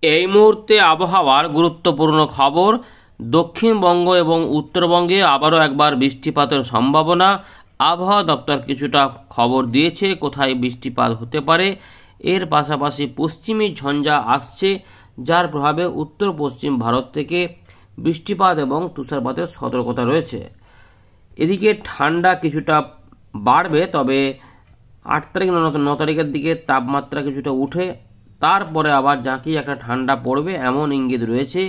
এই মুহূর্তে আবহাওয়ার গুরুত্বপূর্ণ খবর। দক্ষিণবঙ্গ এবং উত্তরবঙ্গে আবারও একবার বৃষ্টিপাতের সম্ভাবনা। আবহাওয়া দপ্তর কিছুটা খবর দিয়েছে কোথায় বৃষ্টিপাত হতে পারে। এর পাশাপাশি পশ্চিমী ঝঞ্ঝা আসছে, যার প্রভাবে উত্তর পশ্চিম ভারত থেকে বৃষ্টিপাত এবং তুষারপাতের সতর্কতা রয়েছে। এদিকে ঠান্ডা কিছুটা বাড়বে, তবে 8 তারিখ 9 তারিখের দিকে তাপমাত্রা কিছুটা উঠে তারপরে আবার জাঁকিয়ে একটা ঠান্ডা পড়বে এমন ইঙ্গিত রয়েছে।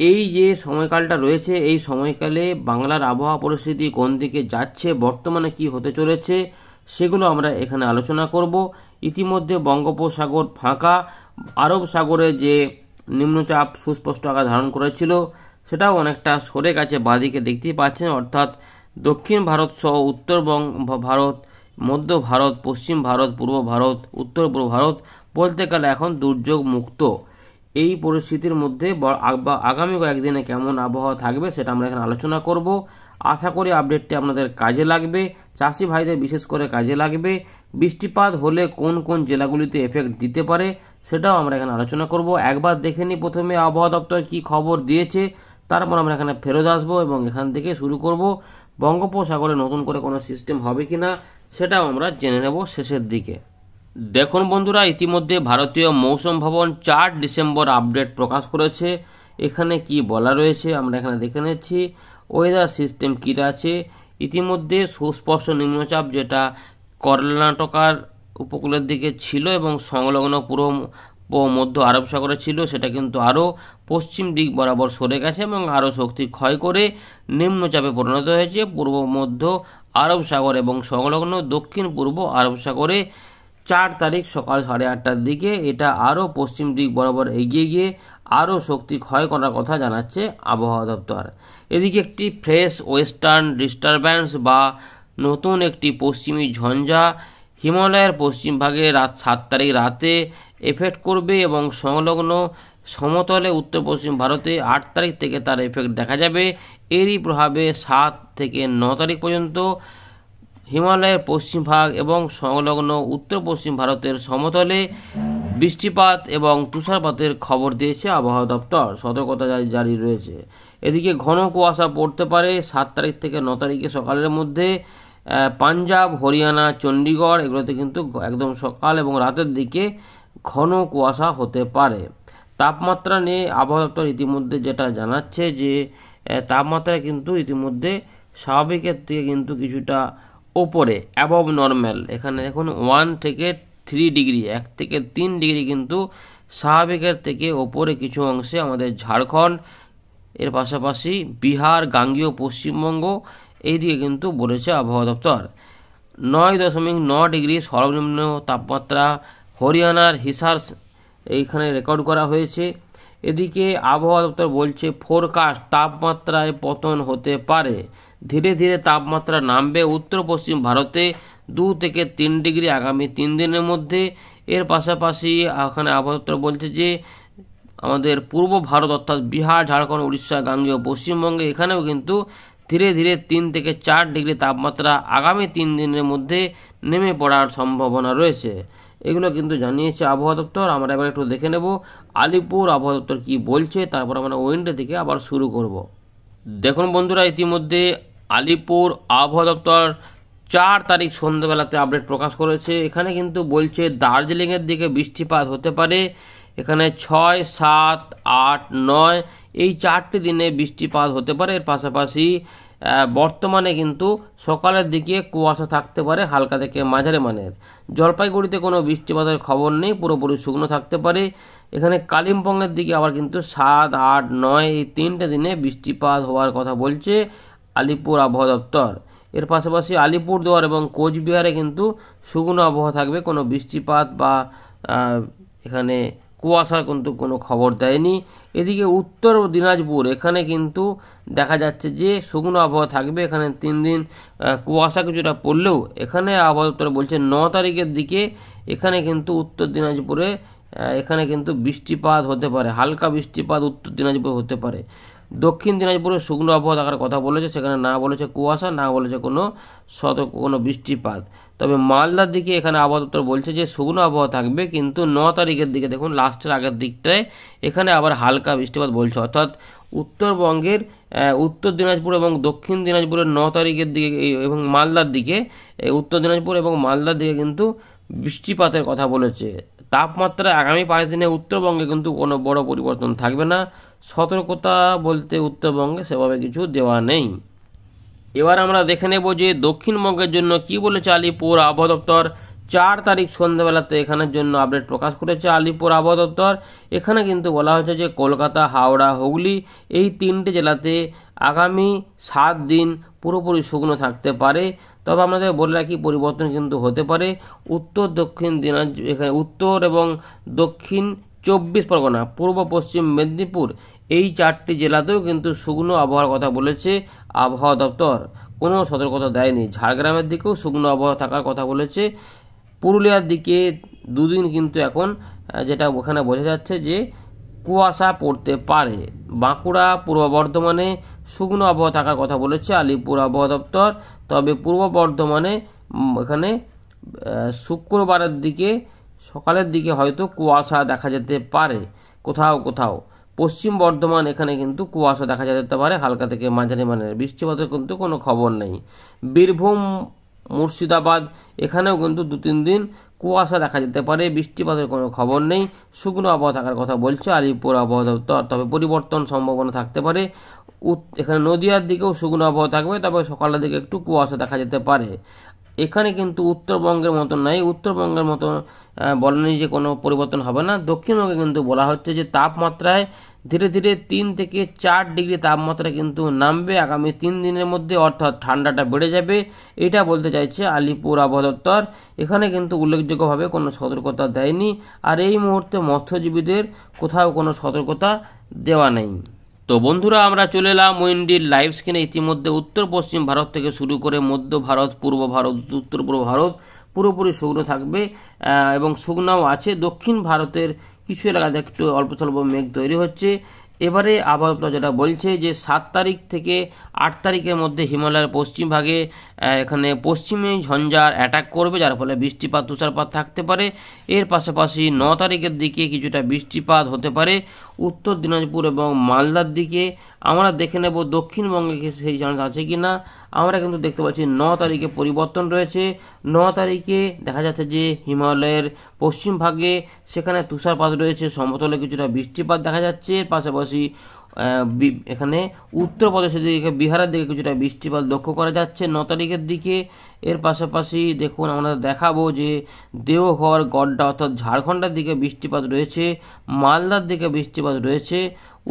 এই যে সময়কালটা রয়েছে, এই সময়কালে বাংলার আবহাওয়া পরিস্থিতি কোন দিকে যাচ্ছে, বর্তমানে কি হতে চলেছে, সেগুলো আমরা এখানে আলোচনা করব। ইতিমধ্যে বঙ্গোপসাগর ফাঁকা, আরব সাগরে যে নিম্নচাপ সুস্পষ্ট আকার ধারণ করেছিল সেটাও অনেকটা সরে গেছে, বাঁদিকে দেখতেই পাচ্ছেন। অর্থাৎ দক্ষিণ ভারত সহ উত্তরবঙ্গ ভারত, মধ্য ভারত, পশ্চিম ভারত, পূর্ব ভারত, উত্তর পূর্ব ভারত বলতে গেলে এখন দুর্যোগ মুক্ত। এই পরিস্থিতির মধ্যে আগামী কয়েকদিনে কেমন আবহাওয়া থাকবে সেটা আমরা এখানে আলোচনা করব। আশা করি আপডেটটি আপনাদের কাজে লাগবে, চাষি ভাইদের বিশেষ করে কাজে লাগবে। বৃষ্টিপাত হলে কোন কোন জেলাগুলিতে এফেক্ট দিতে পারে সেটাও আমরা এখানে আলোচনা করব। একবার দেখে নিই প্রথমে আবহাওয়া দপ্তর কি খবর দিয়েছে, তারপর আমরা এখানে ফেরত আসবো এবং এখান থেকে শুরু করব। বঙ্গোপসাগরে নতুন করে কোনো সিস্টেম হবে কিনা সেটাও আমরা জেনে নেব শেষের দিকে। দেখুন বন্ধুরা, ইতিমধ্যে ভারতীয় মৌসুম ভবন 4 ডিসেম্বর আপডেট প্রকাশ করেছে। এখানে কি বলা রয়েছে আমরা এখানে দেখে নিচ্ছি। ওয়েদার সিস্টেম কী আছে, ইতিমধ্যে সুস্পষ্ট নিম্নচাপ যেটা কর্ণাটকার উপকূলের দিকে ছিল এবং সংলগ্ন পুরো মধ্য আরব সাগরে ছিল, সেটা কিন্তু আরও পশ্চিম দিক বরাবর সরে গেছে এবং আরও শক্তি ক্ষয় করে নিম্নচাপে পরিণত হয়েছে পূর্ব মধ্য আরব সাগর এবং সংলগ্ন দক্ষিণ পূর্ব আরব সাগরে। 4 তারিখ সকাল 8:30টার দিকে এটা আরও পশ্চিম দিক বরাবর এগিয়ে গিয়ে আরও শক্তি ক্ষয় করার কথা জানাচ্ছে আবহাওয়া দপ্তর। এদিকে একটি ফ্রেশ ওয়েস্টার্ন ডিস্টারব্যান্স বা নতুন একটি পশ্চিমী ঝঞ্ঝা হিমালয়ের পশ্চিম ভাগে 7 তারিখ রাতে এফেক্ট করবে এবং সংলগ্ন সমতলে উত্তর পশ্চিম ভারতে 8 তারিখ থেকে তার এফেক্ট দেখা যাবে। এরই প্রভাবে 7 থেকে 9 তারিখ পর্যন্ত হিমালয়ের পশ্চিম ভাগ এবং সংলগ্ন উত্তর পশ্চিম ভারতের সমতলে বৃষ্টিপাত এবং তুষারপাতের খবর দিয়েছে আবহাওয়া দপ্তর, সতর্কতা জারি রয়েছে। এদিকে ঘন কুয়াশা পড়তে পারে 7 তারিখ থেকে 9 তারিখে সকালের মধ্যে। পাঞ্জাব, হরিয়ানা, চণ্ডীগড় এগুলোতে কিন্তু একদম সকাল এবং রাতের দিকে ঘন কুয়াশা হতে পারে। তাপমাত্রা নিয়ে আবহাওয়া দপ্তর ইতিমধ্যে যেটা জানাচ্ছে যে তাপমাত্রা কিন্তু ইতিমধ্যে স্বাভাবিকের থেকে কিন্তু কিছুটা ওপরে, অ্যাবভ নর্মাল। এখানে দেখুন 1 থেকে 3 ডিগ্রি, 1 থেকে 3 ডিগ্রি কিন্তু স্বাভাবিকের থেকে ওপরে কিছু অংশে আমাদের ঝাড়খণ্ড, এর পাশাপাশি বিহার, গাঙ্গেয় পশ্চিমবঙ্গ এই দিকে কিন্তু বলেছে আবহাওয়া দপ্তর। 9.9 ডিগ্রি সর্বনিম্ন তাপমাত্রা হরিয়ানার হিসার এইখানে রেকর্ড করা হয়েছে। এদিকে আবহাওয়া দপ্তর বলছে ফোরকাস্ট তাপমাত্রায় পতন হতে পারে, ধীরে ধীরে তাপমাত্রা নামবে উত্তর পশ্চিম ভারতে 2 থেকে 3 ডিগ্রি আগামী 3 দিনের মধ্যে। এর পাশাপাশি এখানে আবহাওয়া দপ্তর বলছে যে আমাদের পূর্ব ভারত অর্থাৎ বিহার, ঝাড়খণ্ড, উড়িষ্যা, গাঙ্গেয় পশ্চিমবঙ্গে এখানেও কিন্তু ধীরে ধীরে 3 থেকে 4 ডিগ্রি তাপমাত্রা আগামী 3 দিনের মধ্যে নেমে পড়ার সম্ভাবনা রয়েছে। এগুলো কিন্তু জানিয়েছে আবহাওয়া দপ্তর। আমরা এবার একটু দেখে নেব আলিপুর আবহাওয়া দপ্তর কী বলছে, তারপর আমরা উইন্ডে থেকে আবার শুরু করব। দেখুন বন্ধুরা, ইতিমধ্যে আলিপুর আবহাওয়া দপ্তর 4 তারিখ সন্ধ্যাবেলাতে আপডেট প্রকাশ করেছে। এখানে কিন্তু বলছে দার্জিলিংয়ের দিকে বৃষ্টিপাত হতে পারে। এখানে 6, 7, 8, 9 এই 4টি দিনে বৃষ্টিপাত হতে পারে। এর পাশাপাশি বর্তমানে কিন্তু সকালের দিকে কুয়াশা থাকতে পারে হালকা থেকে মাঝারি মানের। জলপাইগুড়িতে কোনো বৃষ্টিপাতের খবর নেই, পুরোপুরি শুকনো থাকতে পারে। এখানে কালিম্পংয়ের দিকে আবার কিন্তু 7, 8, 9 এই 3টে দিনে বৃষ্টিপাত হওয়ার কথা বলছে আলিপুর আবহাওয়া দপ্তর। এর পাশাপাশি আলিপুরদুয়ার এবং কোচবিহারে কিন্তু শুকনো আবহাওয়া থাকবে, কোনো বৃষ্টিপাত বা এখানে কুয়াশার কিন্তু কোনো খবর দেয়নি। এদিকে উত্তর দিনাজপুর এখানে কিন্তু দেখা যাচ্ছে যে শুকনো আবহাওয়া থাকবে। এখানে 3 দিন কুয়াশা কিছুটা পড়লেও এখানে আবহাওয়া দপ্তর বলছে 9 তারিখের দিকে এখানে কিন্তু উত্তর দিনাজপুরে এখানে কিন্তু বৃষ্টিপাত হতে পারে, হালকা বৃষ্টিপাত উত্তর দিনাজপুরে হতে পারে। দক্ষিণ দিনাজপুরে শুকনো আবহাওয়া থাকার কথা বলেছে, সেখানে না বলেছে কুয়াশা, না বলেছে কোনো বৃষ্টিপাত। তবে মালদার দিকে এখানে আবহাওয়া দপ্তর বলছে যে শুকনো আবহাওয়া থাকবে, কিন্তু 9 তারিখের দিকে দেখুন লাস্টের আগের দিকটায় এখানে আবার হালকা বৃষ্টিপাত বলছে। অর্থাৎ উত্তরবঙ্গের উত্তর দিনাজপুর এবং দক্ষিণ দিনাজপুরের 9 তারিখের দিকে এবং মালদার দিকে উত্তর দিনাজপুর এবং মালদার দিকে কিন্তু বৃষ্টিপাতের কথা বলেছে। তাপমাত্রা আগামী 5 দিনে উত্তরবঙ্গে কিন্তু কোনো বড় পরিবর্তন থাকবে না। সতর্কতা বলতে উত্তরবঙ্গে সেভাবে কিছু দেওয়া নেই। এবার আমরা দেখে নেব যে দক্ষিণবঙ্গের জন্য কি বলেছে আলিপুর আবহাওয়া দপ্তর। 4 তারিখ সন্ধ্যাবেলাতে এখানের জন্য আপডেট প্রকাশ করেছে আলিপুর আবহাওয়া দপ্তর। এখানে কিন্তু বলা হয়েছে যে কলকাতা, হাওড়া, হুগলি এই 3টে জেলাতে আগামী 7 দিন পুরোপুরি শুকনো থাকতে পারে। তবে আমাদের বলে রাখি পরিবর্তন কিন্তু হতে পারে। উত্তর দক্ষিণ এখানে উত্তর এবং দক্ষিণ 24 পরগনা, পূর্ব পশ্চিম মেদিনীপুর এই 4টি জেলাতেও কিন্তু শুকনো আবহাওয়ার কথা বলেছে আবহাওয়া দপ্তর। কোনো সতর্কতা দেয়নি। ঝাড়গ্রামের দিকেও শুকনো আবহাওয়া থাকার কথা বলেছে। পুরুলিয়ার দিকে 2 দিন কিন্তু এখন যেটা ওখানে বোঝা যাচ্ছে যে কুয়াশা পড়তে পারে। বাঁকুড়া, পূর্ব বর্ধমানে শুকনো আবহাওয়া থাকার কথা বলেছে আলিপুর আবহাওয়া দপ্তর। তবে পূর্ব বর্ধমানে এখানে শুক্রবারের দিকে সকালের দিকে হয়তো কুয়াশা দেখা যেতে পারে কোথাও কোথাও। পশ্চিম বর্ধমান এখানে কিন্তু কুয়াশা দেখা যেতে পারে হালকা থেকে মাঝারি মানের, বৃষ্টিপাতের কিন্তু কোনো খবর নেই। বীরভূম, মুর্শিদাবাদ এখানেও কিন্তু 2-3 দিন কুয়াশা দেখা যেতে পারে, বৃষ্টিপাতের কোনো খবর নেই। শুকনো আবহাওয়া থাকার কথা বলছে আলিপুর আবহাওয়া দপ্তর। তবে পরিবর্তন সম্ভাবনা থাকতে পারে। এখানে নদিয়ার দিকেও শুকনো আবহাওয়া থাকবে, তবে সকালের দিকে একটু কুয়াশা দেখা যেতে পারে। এখানে কিন্তু উত্তরবঙ্গের মতন নাই, উত্তরবঙ্গের মতো বলেনি যে কোনো পরিবর্তন হবে না। দক্ষিণবঙ্গে কিন্তু বলা হচ্ছে যে তাপমাত্রায় ধীরে ধীরে 3 থেকে 4 ডিগ্রি তাপমাত্রা কিন্তু নামবে আগামী 3 দিনের মধ্যে, অর্থাৎ ঠান্ডাটা বেড়ে যাবে, এটা বলতে চাইছে আলিপুর আবহাওয়া দপ্তর। এখানে কিন্তু উল্লেখযোগ্যভাবে কোনো সতর্কতা দেয়নি। আর এই মুহূর্তে মৎস্যজীবীদের কোথাও কোনো সতর্কতা দেওয়া নেই। তো বন্ধুরা, আমরা চলে এলাম উইন্ডির লাইভ স্ক্রিনে। ইতিমধ্যে উত্তর পশ্চিম ভারত থেকে শুরু করে মধ্য ভারত, পূর্ব ভারত, উত্তর পূর্ব ভারত পুরোপুরি শুকনো থাকবে এবং শুকনাও আছে। দক্ষিণ ভারতের কিছু এলাকাতে একটু অল্প স্বল্প মেঘ তৈরি হচ্ছে। এবারে আবহাওয়া দপ্তর যেটা বলছে যে 7 তারিখ থেকে 8 তারিখের মধ্যে হিমালয়ের পশ্চিম ভাগে এখানে পশ্চিমে ঝঞ্ঝার অ্যাটাক করবে, যার ফলে বৃষ্টিপাত, তুষারপাত থাকতে পারে। এর পাশাপাশি 9 তারিখের দিকে কিছুটা বৃষ্টিপাত হতে পারে উত্তর দিনাজপুর এবং মালদার দিকে। আমরা দেখে নেব দক্ষিণবঙ্গে সেই চান্স আছে কি না। আমরা কিন্তু দেখতে পাচ্ছি 9 তারিখে পরিবর্তন রয়েছে। 9 তারিখে দেখা যাচ্ছে যে হিমালয়ের পশ্চিম ভাগে সেখানে তুষারপাত রয়েছে, সমতলে কিছুটা বৃষ্টিপাত দেখা যাচ্ছে। এর পাশাপাশি এখানে উত্তরপ্রদেশের দিকে, বিহারের দিকে কিছুটা বৃষ্টিপাত লক্ষ্য করা যাচ্ছে 9 তারিখের দিকে। এর পাশাপাশি দেখুন আমরা দেখাবো যে দেওঘর, গড্ডা অর্থাৎ ঝাড়খণ্ডের দিকে বৃষ্টিপাত রয়েছে, মালদার দিকে বৃষ্টিপাত রয়েছে,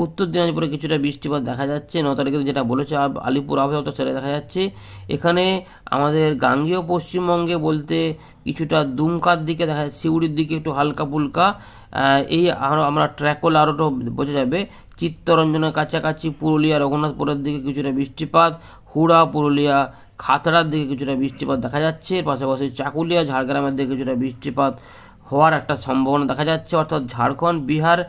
উত্তর দিনাজপুরে কিছুটা বৃষ্টিপাত দেখা যাচ্ছে 9 তারিখে, যেটা বলেছে আলিপুর আবহাওয়া দপ্তর সেটা দেখা যাচ্ছে। এখানে আমাদের গাঙ্গেয় পশ্চিমবঙ্গে বলতে কিছুটা দুমকার দিকে দেখা যাচ্ছে, সিউড়ির দিকে একটু হালকা ফুলকা এই আমরা ট্র্যাক করলে আরও বোঝা যাবে। চিত্তরঞ্জনের কাছাকাছি পুরুলিয়া, রঘুনাথপুরের দিকে কিছুটা বৃষ্টিপাত, হুড়া, পুরুলিয়া, খাতড়ার দিকে কিছুটা বৃষ্টিপাত দেখা যাচ্ছে। পাশাপাশি চাকুলিয়া, ঝাড়গ্রামের দিকে কিছুটা বৃষ্টিপাত হওয়ার একটা সম্ভাবনা দেখা যাচ্ছে। অর্থাৎ ঝাড়খণ্ড, বিহার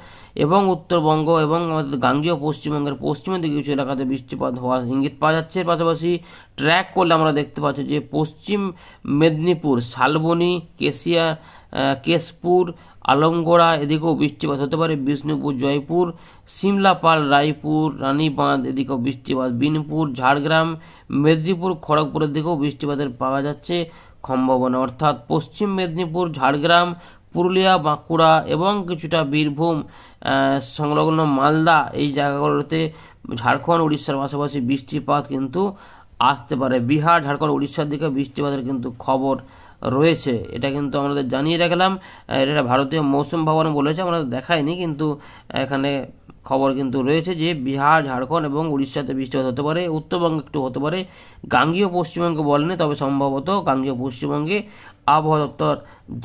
এবং উত্তরবঙ্গ এবং আমাদের গাঙ্গেয় পশ্চিমবঙ্গের পশ্চিমের দিকে কিছু এলাকাতে বৃষ্টিপাত হওয়ার ইঙ্গিত পাওয়া যাচ্ছে। পাশাপাশি ট্র্যাক করলে আমরা দেখতে পাচ্ছি যে পশ্চিম মেদিনীপুর, শালবনী, কেশপুর, আলমগড়া এদিকেও বৃষ্টিপাত হতে পারে। বিষ্ণুপুর, জয়পুর, সিমলাপাল, রায়পুর, রানীবাঁধ এদিকেও বৃষ্টিপাত। বিনপুর, ঝাড়গ্রাম, মেদিনীপুর, খড়গপুরের দিকেও বৃষ্টিপাতের পাওয়া যাচ্ছে সম্ভাবনা। অর্থাৎ পশ্চিম মেদিনীপুর, ঝাড়গ্রাম, পুরুলিয়া, বাঁকুড়া এবং কিছুটা বীরভূম সংলগ্ন মালদা এই জায়গাগুলোতে ঝাড়খণ্ড, উড়িষ্যার পাশাপাশি বৃষ্টিপাত কিন্তু আসতে পারে। বিহার, ঝাড়খণ্ড, উড়িষ্যার দিকে বৃষ্টিপাতের কিন্তু খবর রয়েছে। এটা কিন্তু আমাদের জানিয়ে রাখলাম। এটা ভারতীয় মৌসুম ভবন বলেছে, আমরা দেখাইনি, কিন্তু এখানে খবর কিন্তু রয়েছে যে বিহার, ঝাড়খণ্ড এবং উড়িষ্যাতে বৃষ্টিপাত হতে পারে, উত্তরবঙ্গে একটু হতে পারে। গাঙ্গেয় পশ্চিমবঙ্গে বলেনি, তবে সম্ভবত গাঙ্গেয় পশ্চিমবঙ্গে আবহাওয়া দপ্তর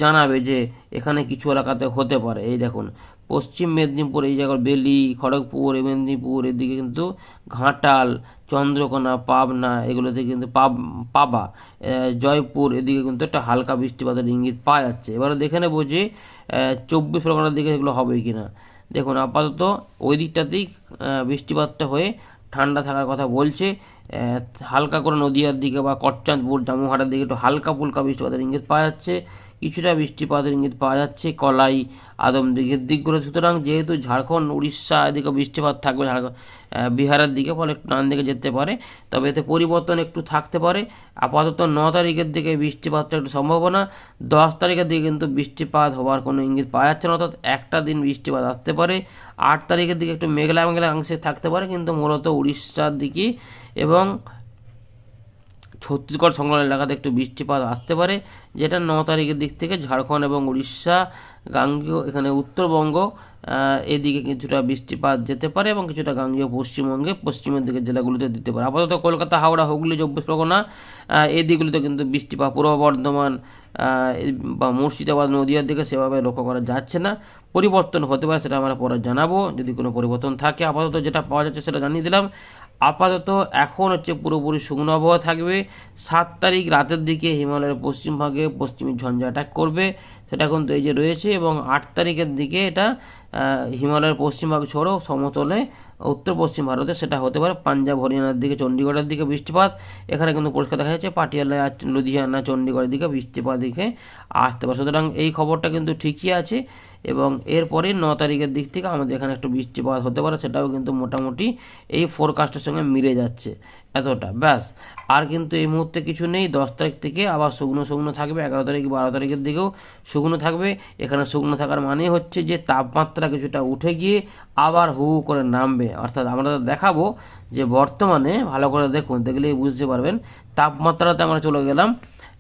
জানাবে যে এখানে কিছু এলাকাতে হতে পারে। এই দেখুন পশ্চিম মেদিনীপুর এই জায়গার বেলি, খড়গপুর, মেদিনীপুর এদিকে কিন্তু ঘাটাল, চন্দ্রকোনা, পাবনা এগুলোতে কিন্তু পাবা, জয়পুর এদিকে কিন্তু একটা হালকা বৃষ্টিপাতের ইঙ্গিত পাওয়া যাচ্ছে। এবারে দেখে নেব যে 24 পরগনার দিকে এগুলো হবে কিনা। দেখুন আপাতত ওই দিকটাতেই বৃষ্টিপাতটা হয়ে ঠান্ডা থাকার কথা বলছে। হালকা করে নদীয়ার দিকে বা করচাঁদপুর জামুহাটার দিকে একটু হালকা ফুলকা বৃষ্টিপাতের ইঙ্গিত পাওয়া যাচ্ছে, কিছুটা বৃষ্টিপাতের ইঙ্গিত পাওয়া যাচ্ছে কলাই আদমদিঘির দিকগুলো। সুতরাং যেহেতু ঝাড়খণ্ড উড়িষ্যা এদিকে বৃষ্টিপাত থাকবে, বিহারের দিকে, ফলে একটু ডান দিকে যেতে পারে, তবে এতে পরিবর্তন একটু থাকতে পারে। আপাতত 9 তারিখের দিকে বৃষ্টিপাতটা একটু সম্ভাবনা, 10 তারিখের দিকে কিন্তু বৃষ্টিপাত হওয়ার কোনো ইঙ্গিত পাওয়া যাচ্ছে না, অর্থাৎ একটা দিন বৃষ্টিপাত আসতে পারে। 8 তারিখের দিকে একটু মেঘলা মেঘলা অংশে থাকতে পারে, কিন্তু মূলত উড়িষ্যার দিকে এবং ছত্তিশগড় সংলগ্ন এলাকাতে একটু বৃষ্টিপাত আসতে পারে, যেটা 9 তারিখের দিক থেকে ঝাড়খণ্ড এবং উড়িষ্যা, গাঙ্গেয় এখানে উত্তরবঙ্গ এদিকে কিছুটা বৃষ্টিপাত যেতে পারে এবং কিছুটা গাঙ্গেয় পশ্চিমবঙ্গে পশ্চিমের দিকের জেলাগুলিতে দিতে পারে। আপাতত কলকাতা, হাওড়া, হুগলি, 24 পরগনা এই দিকগুলিতে কিন্তু বৃষ্টিপাত, পূর্ব বর্ধমান বা মুর্শিদাবাদ, নদীয়ার দিকে সেভাবে লক্ষ্য করা যাচ্ছে না। পরিবর্তন হতে পারে, সেটা আমরা পরে জানাবো যদি কোনো পরিবর্তন থাকে। আপাতত যেটা পাওয়া যাচ্ছে সেটা জানিয়ে দিলাম। আপাতত এখন হচ্ছে পুরোপুরি শুকনো আবহাওয়া থাকবে। 7 তারিখ রাতের দিকে হিমালয়ের পশ্চিম ভাগে পশ্চিমী ঝঞ্ঝা অ্যাটাক করবে, সেটা কিন্তু এই যে রয়েছে, এবং 8 তারিখের দিকে এটা হিমালয়ের পশ্চিম ভাগ সরেও সমতলে উত্তর পশ্চিম ভারতে সেটা হতে পারে পাঞ্জাব, হরিয়ানার দিকে, চণ্ডীগড়ের দিকে বৃষ্টিপাত। এখানে কিন্তু পরিষ্কার দেখা যাচ্ছে পাটিয়ালা, লুধিয়ানা, চণ্ডীগড়ের দিকে বৃষ্টিপাত দিকে আসতে পারে। সুতরাং এই খবরটা কিন্তু ঠিকই আছে, এবং এরপরে 9 তারিখের দিক থেকে আমাদের এখানে একটু বৃষ্টিপাত হতে পারে, সেটাও কিন্তু মোটামুটি এই ফোরকাস্টের সঙ্গে মিলে যাচ্ছে এতটা, ব্যাস। আর কিন্তু এই মুহূর্তে কিছু নেই। 10 তারিখ থেকে আবার শুকনো শুকনো থাকবে, 11 তারিখ 12 তারিখের দিকেও শুকনো থাকবে। এখানে শুকনো থাকার মানে হচ্ছে যে তাপমাত্রা কিছুটা উঠে গিয়ে আবার হু হু করে নামবে, অর্থাৎ আমরা দেখাবো যে বর্তমানে ভালো করে দেখুন, দেখলেই বুঝতে পারবেন। তাপমাত্রাতে আমরা চলে গেলাম,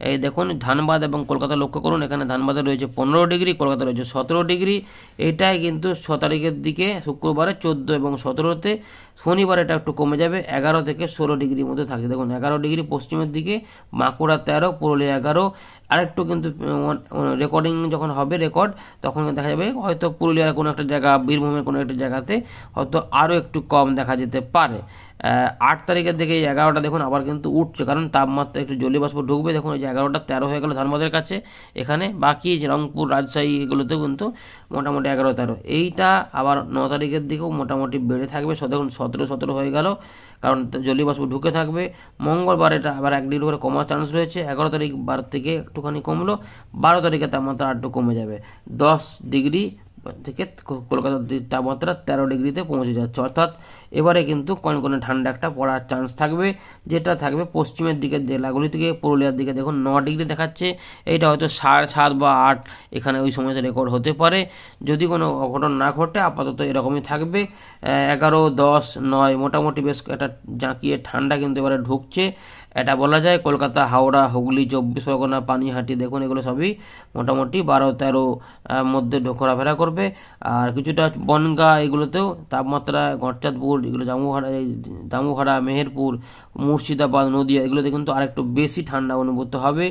এই দেখুন ধানবাদ এবং কলকাতা লক্ষ্য করুন, এখানে ধানবাদে রয়েছে 15 ডিগ্রি, কলকাতা রয়েছে 17 ডিগ্রি। এটাই কিন্তু 6 তারিখের দিকে শুক্রবারে 14 এবং 17তে, শনিবার এটা একটু কমে যাবে, 11 থেকে 16 ডিগ্রির মধ্যে থাকছে। দেখুন 11 ডিগ্রি পশ্চিমের দিকে, বাঁকুড়া 13, পুরুলিয়া 11। আরেকটু কিন্তু রেকর্ডিং যখন হবে রেকর্ড, তখন দেখা যাবে হয়তো পুরুলিয়ার কোনো একটা জায়গা, বীরভূমের কোনো একটা জায়গাতে হয়তো আরও একটু কম দেখা যেতে পারে। 8 তারিখের দিকে 11টা দেখুন আবার কিন্তু উঠছে, কারণ তাপমাত্রা একটু জলীয়বাষ্প ঢুকবে। দেখুন এই যে 11টা 13 হয়ে গেল ধানবাদের কাছে, এখানে বাকি রংপুর, রাজশাহী এগুলোতেও কিন্তু মোটামুটি 11 13। এইটা আবার 9 তারিখের দিকেও মোটামুটি বেড়ে থাকবে। দেখুন 17 হয়ে গেল, কারণ জলীয়বাষ্প ঢুকে থাকবে। মঙ্গলবার এটা আবার 1 ডিগ্রি করে কমার চান্স রয়েছে। 11 তারিখ 12 থেকে একটুখানি কমলো, 12 তারিখে তাপমাত্রা আর একটু কমে যাবে, 10 ডিগ্রি থেকে কলকাতার তাপমাত্রা 13 ডিগ্রিতে পৌঁছে যাচ্ছে। অর্থাৎ এবারে কিন্তু কনকনে ঠান্ডা একটা পড়ার চান্স থাকবে, যেটা থাকবে পশ্চিমের দিকের জেলাগুলি থেকে। পুরুলিয়ার দিকে দেখুন 9 ডিগ্রি দেখাচ্ছে, এইটা হয়তো 7.5 বা 8 এখানে ওই সময়তে রেকর্ড হতে পারে, যদি কোনো অঘটন না ঘটে। আপাতত এরকমই থাকবে। 11, 10, 9 মোটামুটি বেশ একটা জাঁকিয়ে ঠান্ডা কিন্তু এবারে ঢুকছে, এটা বলা যায়। কলকাতা, হাওড়া, হুগলি, 24 পরগনা, পানিহাটি দেখুন এগুলো সবই মোটামুটি 12-13 মধ্যে ঘোরাফেরা করবে। আর কিছুটা বনগাঁ এগুলোতেও তাপমাত্রা, গড়চাঁদপুর এগুলো, জামুহাড়া, মেহেরপুর, মুর্শিদাবাদ, নদীয়া এগুলোতে কিন্তু আরেকটু বেশি ঠান্ডা অনুভূত হবে।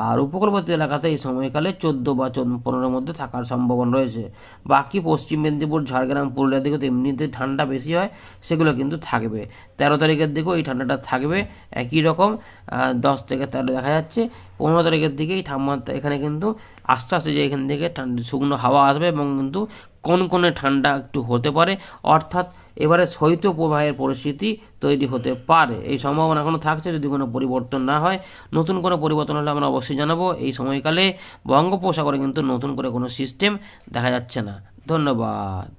আর উপকূলবর্তী এলাকাতে এই সময়কালে 14 বা 15-র মধ্যে থাকার সম্ভাবনা রয়েছে। বাকি পশ্চিম মেদিনীপুর, ঝাড়গ্রাম, পুরুলিয়ার দিকে তো এমনিতে ঠান্ডা বেশি হয়, সেগুলো কিন্তু থাকবে। 13 তারিখের দিকেও এই ঠান্ডাটা থাকবে একই রকম, 10 থেকে 13 দেখা যাচ্ছে। 15 তারিখের দিকেই তাপমাত্রা এখানে কিন্তু আস্তে আস্তে যে এখান থেকে ঠান্ডা শুকনো হাওয়া আসবে এবং কিন্তু কনকনে ঠান্ডা একটু হতে পারে, অর্থাৎ এবারে শৈত্যপ্রবাহের পরিস্থিতি তৈরি হতে পারে। এই সম্ভাবনা এখনও থাকছে যদি কোনো পরিবর্তন না হয়। নতুন কোনো পরিবর্তন হলে আমরা অবশ্যই জানাবো। এই সময়কালে বঙ্গোপসাগরে কিন্তু নতুন করে কোনো সিস্টেম দেখা যাচ্ছে না। ধন্যবাদ।